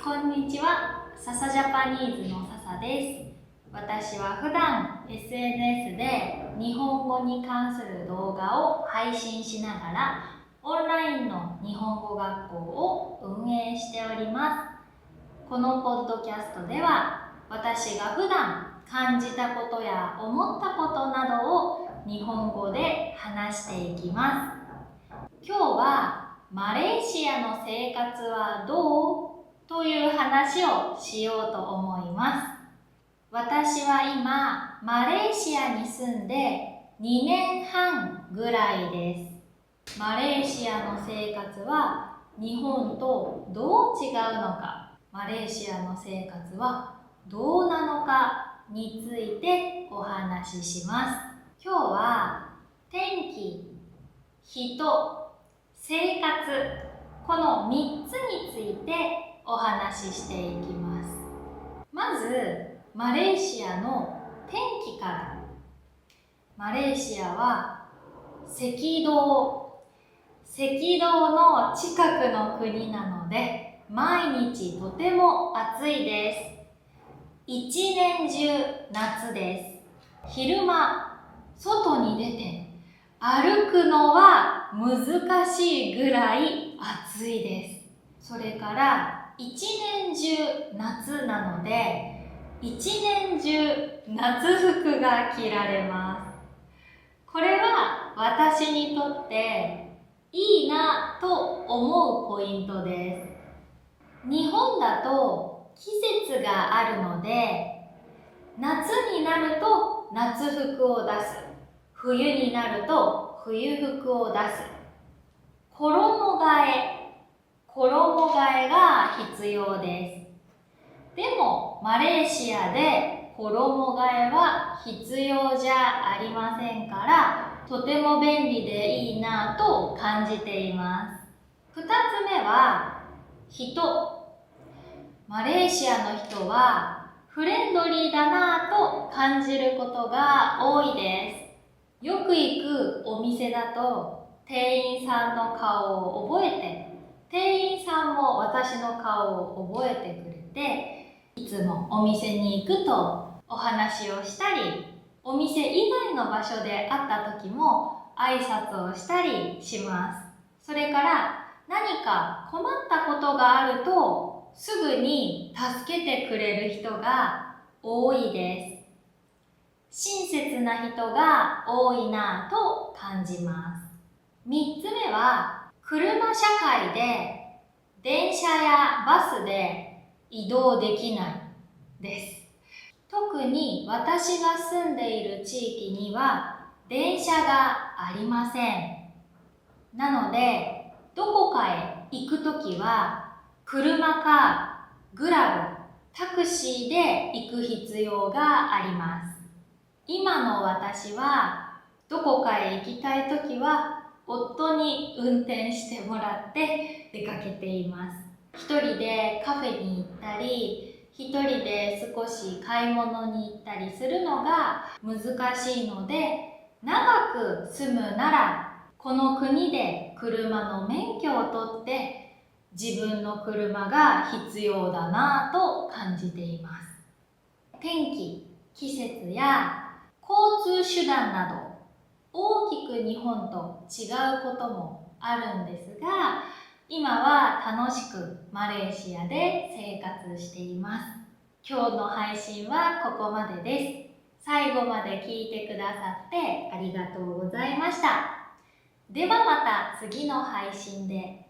こんにちは、笹ジャパニーズの笹です。私は普段 SNS で日本語に関する動画を配信しながらオンラインの日本語学校を運営しております。このポッドキャストでは私が普段感じたことや思ったことなどを日本語で話していきます。今日はマレーシアの生活はどう？という話をしようと思います。私は今マレーシアに住んで2年半ぐらいです。マレーシアの生活は日本とどう違うのか、マレーシアの生活はどうなのかについてお話しします。今日は天気、人、生活、この3つについてお話ししていきます。まずマレーシアの天気から。マレーシアは赤道の近くの国なので毎日とても暑いです。一年中夏です。昼間外に出て歩くのは難しいぐらい暑いです。それから一年中夏なので一年中夏服が着られます。これは私にとっていいなと思うポイントです。日本だと季節があるので夏になると夏服を出す、冬になると冬服を出す。衣替えが必要です。でもマレーシアで衣替えは必要じゃありませんからとても便利でいいなと感じています。2つ目は人。マレーシアの人はフレンドリーだなと感じることが多いです。よく行くお店だと店員さんの顔を覚えて、店員さんも私の顔を覚えてくれて、いつもお店に行くとお話をしたり、お店以外の場所で会った時も挨拶をしたりします。それから何か困ったことがあるとすぐに助けてくれる人が多いです。親切な人が多いなと感じます。3つ目は車社会で電車やバスで移動できないです。特に私が住んでいる地域には電車がありません。なのでどこかへ行くときは車かグラブ、タクシーで行く必要があります。今の私はどこかへ行きたいときは夫に運転してもらって出かけています。一人でカフェに行ったり、一人で少し買い物に行ったりするのが難しいので、長く住むならこの国で車の免許を取って自分の車が必要だなと感じています。天気、季節や交通手段など大きく日本と違うこともあるんですが、今は楽しくマレーシアで生活しています。今日の配信はここまでです。最後まで聞いてくださってありがとうございました。ではまた次の配信で